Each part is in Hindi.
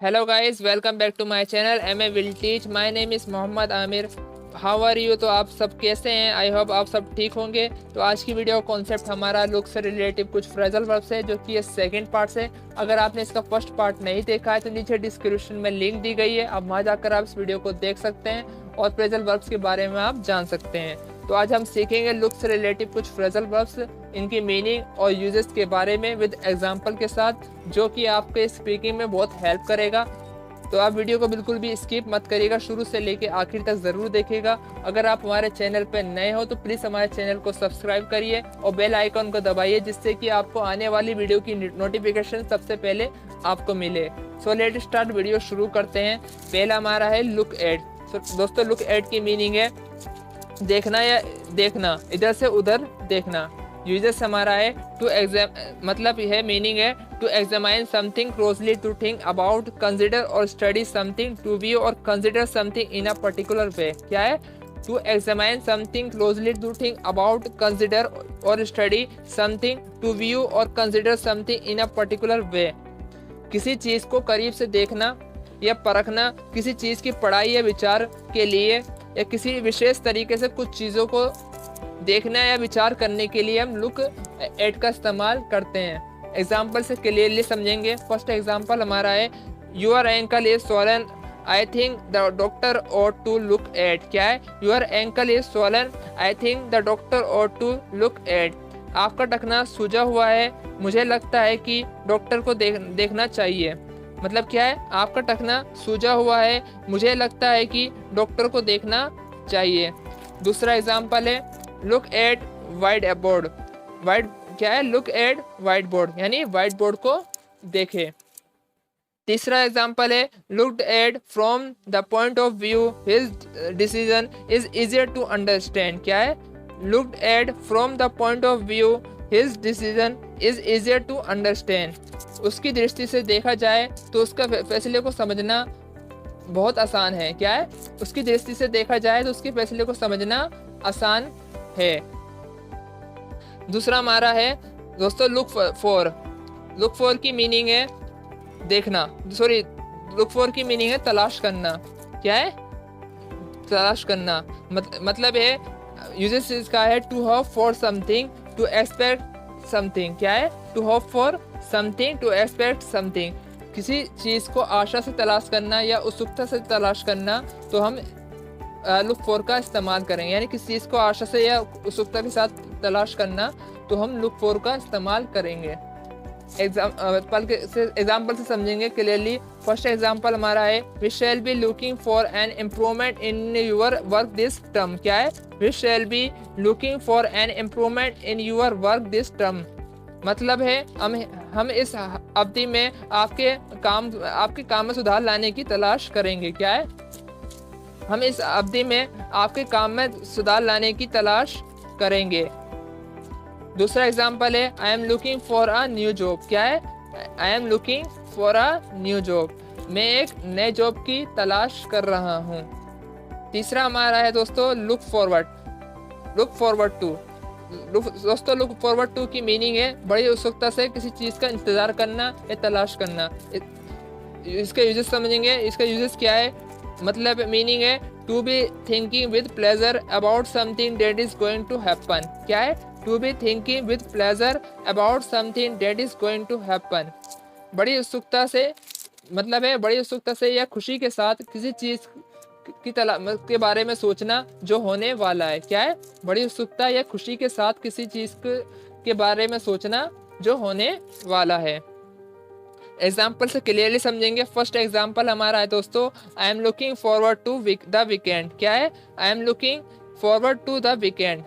Hello guys, welcome back to my channel M A will teach. My name is Mohammad Aamir. How are you? तो आप सब कैसे हैं? आई होप आप सब ठीक होंगे। तो आज की वीडियो कॉन्सेप्ट हमारा लुक से रिलेटिव कुछ फ्रेजल वर्ब्स है, जो कि ये सेकंड पार्ट है। अगर आपने इसका फर्स्ट पार्ट नहीं देखा है तो नीचे डिस्क्रिप्शन में लिंक दी गई है, आप वहाँ जाकर आप इस वीडियो को देख सकते हैं और फ्रेजल वर्ब्स के बारे में आप जान सकते हैं। तो आज हम सीखेंगे लुक से रिलेटिव कुछ फ्रेजल वर्ब्स, इनकी मीनिंग और यूजेस के बारे में विद एग्जांपल के साथ, जो कि आपके स्पीकिंग में बहुत हेल्प करेगा। तो आप वीडियो को बिल्कुल भी स्किप मत करिएगा, शुरू से लेके आखिर तक ज़रूर देखिएगा। अगर आप हमारे चैनल पर नए हो तो प्लीज़ हमारे चैनल को सब्सक्राइब करिए और बेल आइकन को दबाइए, जिससे कि आपको आने वाली वीडियो की नोटिफिकेशन सबसे पहले आपको मिले। सो लेट स्टार्ट, वीडियो शुरू करते हैं। पहला हमारा है लुक एट। दोस्तों, लुक एट की मीनिंग है देखना या देखना, इधर से उधर देखना। यूजेस हमारा है टू एग्जाम, मतलब यह मीनिंग है to examine something closely, to think about, consider और स्टडी समथिंग, टू व्यू और consider something in a particular way. क्या है? To examine something closely, to think about, consider और स्टडी समथिंग, टू व्यू और consider something in a particular way. किसी चीज़ को करीब से देखना या परखना, किसी चीज़ की पढ़ाई या विचार के लिए, या किसी विशेष तरीके से कुछ चीज़ों को देखना या विचार करने के लिए हम लुक एट का इस्तेमाल करते हैं। एग्जाम्पल से क्लियरली समझेंगे। फर्स्ट एग्जाम्पल हमारा है your ankle is swollen, I think the doctor ought to look at. क्या है? Your ankle is swollen, I think the doctor ought to look at. आपका टखना सूजा हुआ है, मुझे लगता है कि डॉक्टर को देखना चाहिए। मतलब क्या है? आपका टखना सूजा हुआ है, मुझे लगता है कि डॉक्टर को देखना चाहिए। दूसरा एग्जाम्पल है look at white board. White क्या है? लुक एट वाइट बोर्ड, यानी वाइट बोर्ड को देखे। तीसरा एग्जाम्पल है looked at from the point of view his decision is easier to understand. क्या है? Looked at from the point of view his decision is easier to understand. उसकी दृष्टि से देखा जाए तो उसका फैसले को समझना बहुत आसान है। क्या है? उसकी दृष्टि से देखा जाए तो उसके फैसले को समझना आसान है। दूसरा हमारा है दोस्तों लुक फॉर। लुक फॉर की मीनिंग है देखना, सॉरी, लुक फॉर की मीनिंग है तलाश करना। क्या है? तलाश करना। मतलब है यूजेस इसका है to hope for something, to expect something. क्या है? To hope for something, to expect something. किसी चीज़ को आशा से तलाश करना या उत्सुकता से तलाश करना, तो हम लुक फॉर का इस्तेमाल करेंगे। यानी किसी चीज़ को आशा से या उत्सुकता के साथ तलाश करना, तो हम लुक फॉर का इस्तेमाल करेंगे। एग्जाम्पल से समझेंगे क्लियरली। फर्स्ट एग्जाम्पल हमारा है we shall be looking for an improvement in your work this term. क्या है? We shall be looking for an improvement in your work this term. मतलब है हम इस अवधि में आपके काम में सुधार लाने की तलाश करेंगे। क्या है? हम इस अवधि में आपके काम में सुधार लाने की तलाश करेंगे। दूसरा एग्जाम्पल है I am looking for a new job. क्या है? I am looking for a new job, मैं एक नए जॉब की तलाश कर रहा हूँ। तीसरा हमारा है दोस्तों look forward. Look forward to. दोस्तों, लुक फॉरवर्ड टू की मीनिंग है बड़ी उत्सुकता से किसी चीज़ का इंतज़ार करना या तलाश करना। इसके यूजेस समझेंगे। इसका यूजेस क्या है? मतलब मीनिंग है to be thinking with pleasure about something that is going to happen. क्या है? To be thinking with pleasure about something that is going to happen. बड़ी उत्सुकता से, मतलब है बड़ी उत्सुकता से या खुशी के साथ किसी चीज़ के बारे में सोचना जो होने वाला है। क्या है? बड़ी उत्सुकता या खुशी के साथ किसी चीज़ के बारे में सोचना जो होने वाला है। एग्जाम्पल से क्लियरली समझेंगे। फर्स्ट एग्जाम्पल हमारा है दोस्तों I am looking forward to the weekend. क्या है? I am looking forward to the weekend.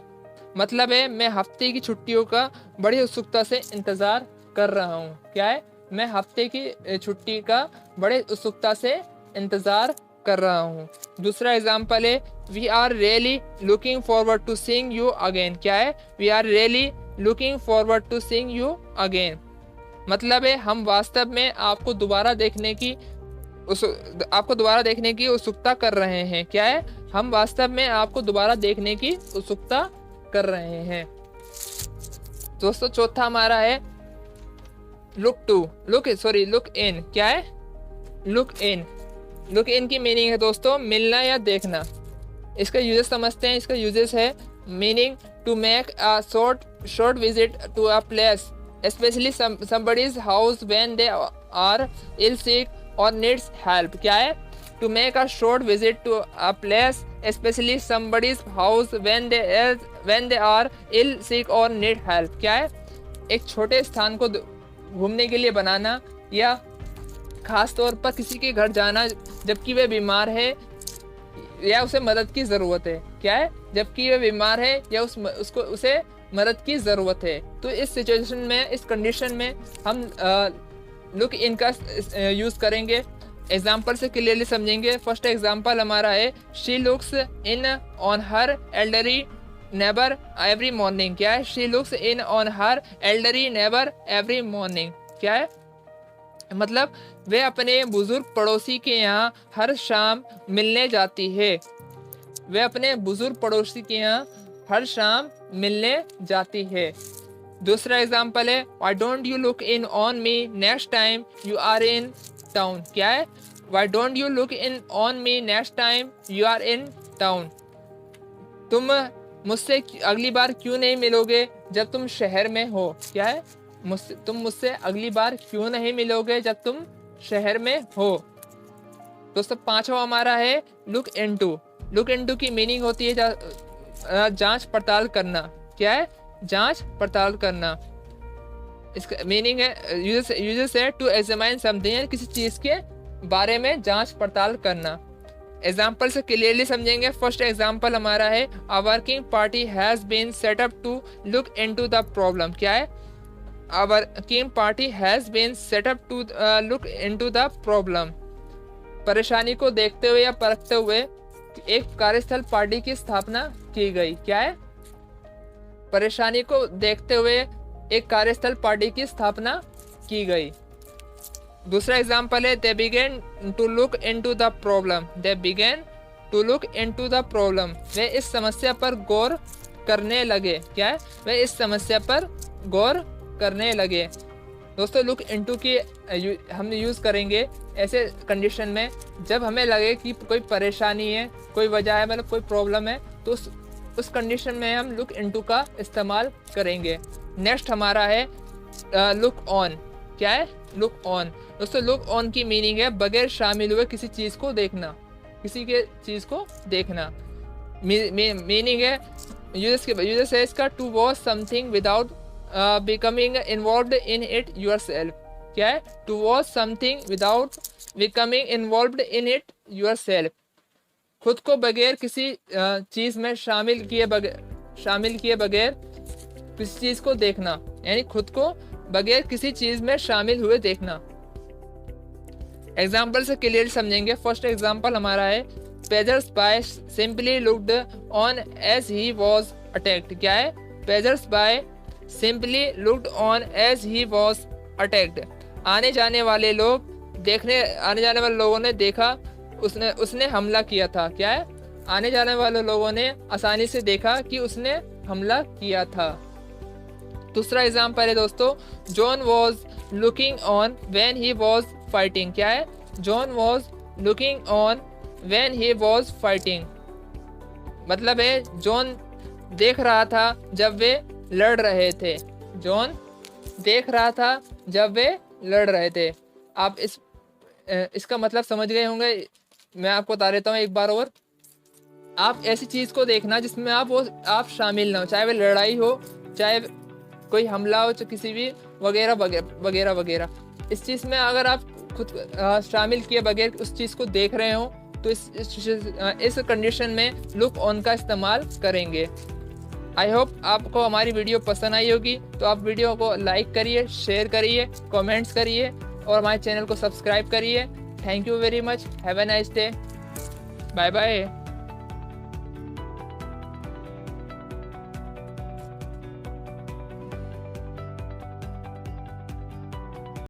मतलब है मैं हफ्ते की छुट्टियों का बड़ी उत्सुकता से इंतज़ार कर रहा हूँ। क्या है? मैं हफ्ते की छुट्टी का बड़े उत्सुकता से इंतज़ार कर रहा हूँ। दूसरा एग्जाम्पल है we are really looking forward to seeing you again. क्या है? We are really looking forward to seeing you again. मतलब है हम वास्तव में आपको दोबारा देखने की उत्सुकता कर रहे हैं। क्या है? हम वास्तव में आपको दोबारा देखने की उत्सुकता कर रहे हैं। दोस्तों, चौथा हमारा है लुक इन। क्या है? Look in. लुक इन की मीनिंग है दोस्तों मिलना या देखना। इसका यूजेस समझते हैं। इसका यूजेस है meaning to make a short visit to a place specially somebody's house when they are ill sick or needs help. क्या है? To make a short visit to a place specially somebody's house when they are ill sick or need help. क्या है? एक छोटे स्थान को घूमने के लिए बनाना या खास तौर पर किसी के घर जाना जबकि वे बीमार है या उसे मदद की ज़रूरत है। क्या है? जबकि वे बीमार है या उसे मदद की ज़रूरत है। तो इस सिचुएशन में, इस कंडीशन में हम लुक इन का यूज़ करेंगे। एग्जाम्पल से क्लियरली समझेंगे। फर्स्ट एग्जाम्पल हमारा है she looks in on her elderly neighbour every morning. क्या है? She looks in on her elderly neighbour every morning. क्या है? मतलब वे अपने बुजुर्ग पड़ोसी के यहाँ हर शाम मिलने जाती है। वे अपने बुजुर्ग पड़ोसी के यहाँ हर शाम मिलने जाती है। दूसरा एग्जाम्पल है why don't you look in on me next time you are in town. क्या है? Why don't you look in on me next time you are in town. तुम मुझसे अगली बार क्यों नहीं मिलोगे जब तुम शहर में हो। क्या है? तुम मुझसे अगली बार क्यों नहीं मिलोगे जब तुम शहर में हो। दोस्तों पांचवा हमारा है लुक इनटू। लुक इनटू की मीनिंग होती है जांच पड़ताल करना। क्या है? जांच पड़ताल करना। इसका मीनिंग है यूजर्स है टू एग्जामिन समथिंग, किसी चीज के बारे में जांच पड़ताल करना। एग्जाम्पल से क्लियरली समझेंगे। फर्स्ट एग्जाम्पल हमारा है a working party has been set up to look into the problem. क्या है? A working party has been set up to look into the problem. परेशानी को देखते हुए या परखते हुए एक कार्यस्थल पार्टी की स्थापना की गई। क्या है? परेशानी को देखते हुए एक कार्यस्थल पार्टी की स्थापना की गई। दूसरा एग्जाम्पल है they begin to look into the problem. They begin to look into the problem. वे इस समस्या पर गौर करने लगे। क्या है? वे इस समस्या पर गौर करने लगे। दोस्तों लुक इनटू की हम यूज़ करेंगे ऐसे कंडीशन में जब हमें लगे कि कोई परेशानी है, कोई वजह है, मतलब कोई प्रॉब्लम है, तो उस कंडीशन में हम लुक इनटू का इस्तेमाल करेंगे। नेक्स्ट हमारा है लुक ऑन। क्या है? Look on. दोस्तों लुक ऑन की मीनिंग है बगैर शामिल हुए किसी चीज़ को देखना। किसी के चीज़ को देखना। मीनिंग है यूजर्स है इसका to watch something without becoming involved in it yourself। क्या है? To watch something without becoming involved in it yourself। खुद को बगैर किसी चीज़ में शामिल किए बगैर किसी चीज़ को देखना, यानी खुद को बगैर किसी चीज़ में शामिल हुए देखना। एग्जाम्पल से क्लियर समझेंगे। फर्स्ट एग्जाम्पल हमारा है passers by simply looked on as he was attacked. क्या है? Passers by simply looked on as he was attacked. आने जाने वाले लोगों ने देखा उसने हमला किया था। क्या है? आने जाने वाले लोगों ने आसानी से देखा कि उसने हमला किया था। दूसरा एग्जाम्पल है दोस्तों John was looking on when he was fighting. क्या है? John was looking on when he was fighting. मतलब है जॉन देख रहा था जब वे लड़ रहे थे। जॉन देख रहा था जब वे लड़ रहे थे। आप इसका मतलब समझ गए होंगे। मैं आपको बता देता हूँ एक बार और। आप ऐसी चीज़ को देखना जिसमें आप शामिल ना हो, चाहे वे लड़ाई हो, चाहे कोई हमला हो, चाहे किसी भी वगैरह वगैरह वगैरह। इस चीज़ में अगर आप खुद शामिल किए बगैर उस चीज़ को देख रहे हो तो इस कंडीशन में लुक ऑन का इस्तेमाल करेंगे। आई होप आपको हमारी वीडियो पसंद आई होगी। तो आप वीडियो को लाइक करिए, शेयर करिए, कमेंट्स करिए और हमारे चैनल को सब्सक्राइब करिए। Thank you very much. Have a nice day. Bye bye.